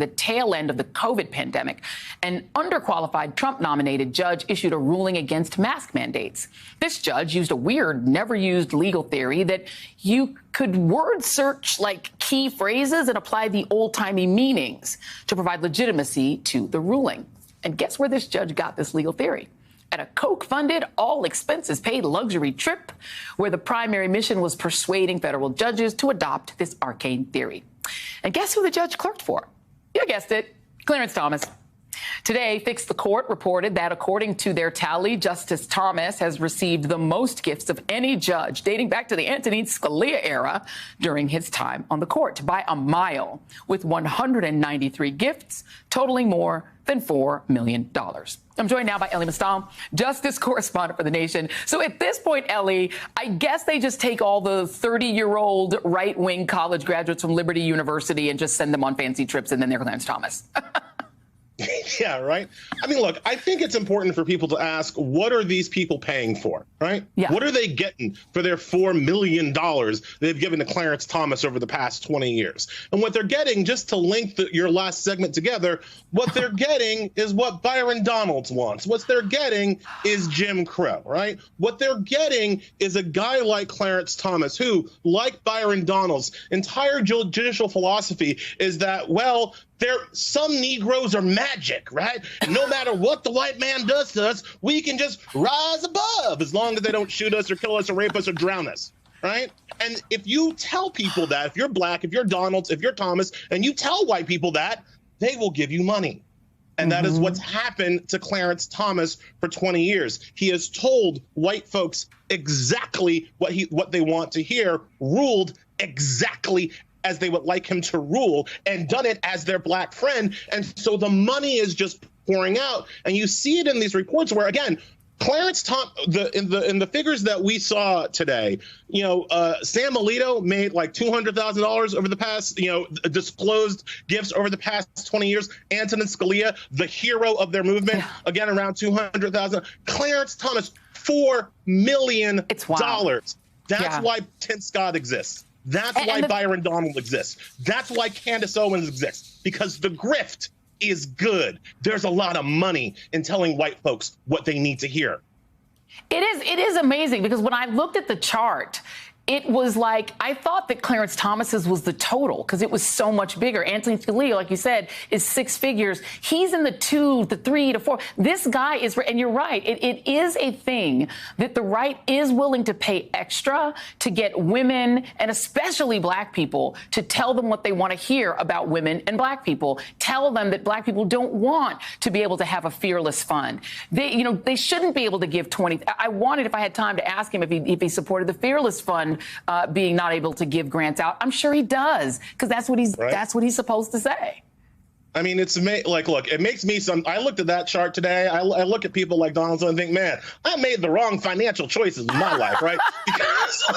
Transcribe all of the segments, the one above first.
the tail end of the COVID pandemic, an underqualified Trump-nominated judge issued a ruling against mask mandates. This judge used a weird, never-used legal theory that you could word search like key phrases and apply the old-timey meanings to provide legitimacy to the ruling. And guess where this judge got this legal theory? At a Koch-funded, all-expenses-paid luxury trip where the primary mission was persuading federal judges to adopt this arcane theory. And guess who the judge clerked for? You guessed it, Clarence Thomas. Today, Fix the Court reported that, according to their tally, Justice Thomas has received the most gifts of any judge dating back to the Antonin Scalia era during his time on the court by a mile, with 193 gifts totaling more than $4 million. I'm joined now by Elie Mystal, justice correspondent for The Nation. So at this point, Elie, I guess they just take all the 30-year-old right-wing college graduates from Liberty University and just send them on fancy trips, and then they're Clarence Thomas. Yeah, right. I mean, look, I think it's important for people to ask, what are these people paying for, right? Yeah. What are they getting for their $4 million they've given to Clarence Thomas over the past 20 years? And what they're getting, just to link your last segment together, what they're getting is what Byron Donalds wants. What they're getting is Jim Crow, right? What they're getting is a guy like Clarence Thomas who, like Byron Donalds, entire judicial philosophy is that, well, some Negroes are magic, right? And no matter what the white man does to us, we can just rise above as long as they don't shoot us or kill us or rape us or drown us, right? And if you tell people that, if you're black, if you're Donalds, if you're Thomas, and you tell white people that, they will give you money. And that is what's happened to Clarence Thomas for 20 years. He has told white folks exactly what they want to hear, ruled exactly as they would like him to rule, and done it as their black friend. And so the money is just pouring out. And you see it in these reports where, again, Clarence Thomas, in the figures that we saw today, Sam Alito made like $200,000 over the past, disclosed gifts over the past 20 years. Antonin Scalia, the hero of their movement, again, around $200,000. Clarence Thomas, $4 million. It's wild. That's why Tim Scott exists. That's why Byron Donald exists. That's why Candace Owens exists, because the grift is good. There's a lot of money in telling white folks what they need to hear. It is amazing, because when I looked at the chart, it was like, I thought that Clarence Thomas's was the total because it was so much bigger. Antonin Scalia, like you said, is six figures. He's in the 2, the 3 to 4. This guy is, and you're right, it is a thing that the right is willing to pay extra to get women, and especially black people, to tell them what they want to hear about women and black people. Tell them that black people don't want to be able to have a fearless fund. They shouldn't be able to give 20. I wanted, if I had time, to ask him if he supported the fearless fund being not able to give grants out. I'm sure he does, because that's what he's supposed to say. I mean, look, it makes me I looked at that chart today. I look at people like Donaldson and think, man, I made the wrong financial choices in my life, right? Because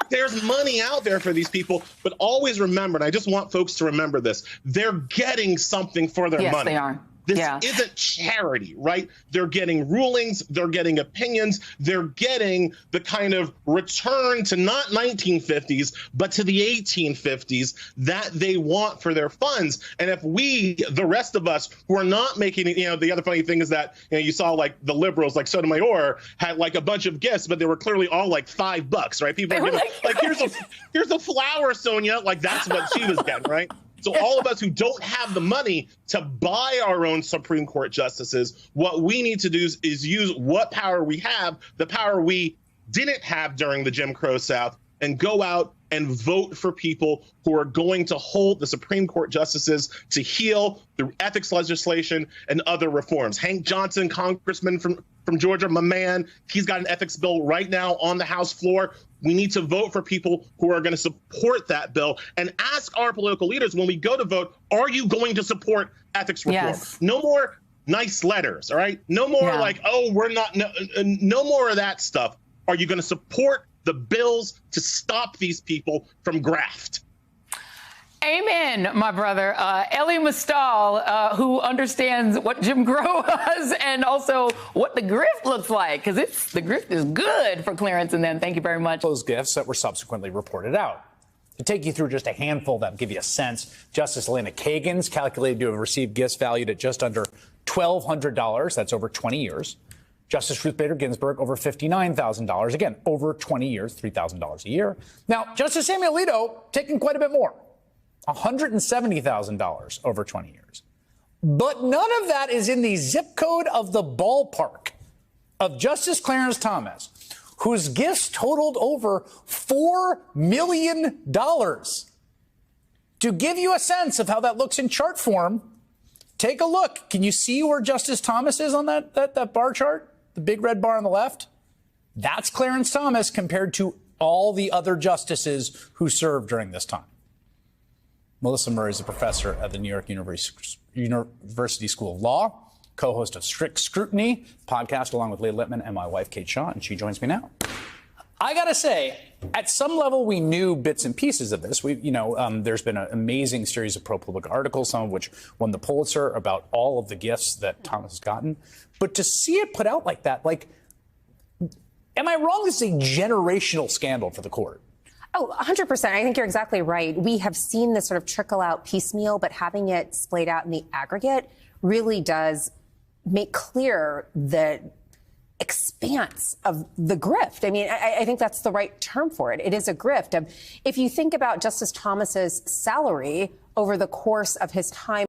there's money out there for these people, but always remember, and I just want folks to remember this, they're getting something for their money. Yes, they are. This isn't charity, right? They're getting rulings, they're getting opinions, they're getting the kind of return to not 1950s, but to the 1850s that they want for their funds. And if we, the rest of us who are not making it, the other funny thing is that, you saw like the liberals, like Sotomayor, had like a bunch of gifts, but they were clearly all like $5, right? People were giving, like, here's a flower, Sonia, like that's what she was getting, right? So all of us who don't have the money to buy our own Supreme Court justices, what we need to do is use what power we have, the power we didn't have during the Jim Crow South, and go out and vote for people who are going to hold the Supreme Court justices to heal through ethics legislation and other reforms. Hank Johnson, congressman from Georgia, my man, he's got an ethics bill right now on the House floor. We need to vote for people who are going to support that bill, and ask our political leaders when we go to vote, are you going to support ethics reform? Yes. No more nice letters, all right? No more like, oh, we're not, no more of that stuff. Are you going to support the bills to stop these people from graft? Amen, my brother. Elie Mystal, who understands what Jim Crow was and also what the grift looks like, because the grift is good for Clarence and them. Thank you very much. Those gifts that were subsequently reported out. To take you through just a handful of them, give you a sense, Justice Elena Kagan's calculated to have received gifts valued at just under $1,200. That's over 20 years. Justice Ruth Bader Ginsburg, over $59,000. Again, over 20 years, $3,000 a year. Now, Justice Samuel Alito taking quite a bit more, $170,000 over 20 years. But none of that is in the zip code of the ballpark of Justice Clarence Thomas, whose gifts totaled over $4 million. To give you a sense of how that looks in chart form, take a look. Can you see where Justice Thomas is on that bar chart? The big red bar on the left? That's Clarence Thomas compared to all the other justices who served during this time. Melissa Murray is a professor at the New York University School of Law, co-host of Strict Scrutiny podcast, along with Leah Lippman and my wife, Kate Shaw, and she joins me now. I got to say, at some level, we knew bits and pieces of this. There's been an amazing series of ProPublica articles, some of which won the Pulitzer, about all of the gifts that Thomas has gotten. But to see it put out like that, am I wrong? This is a generational scandal for the court. Oh, 100%. I think you're exactly right. We have seen this sort of trickle out piecemeal, but having it splayed out in the aggregate really does make clear the expanse of the grift. I mean, I think that's the right term for it. It is a grift. If you think about Justice Thomas's salary over the course of his time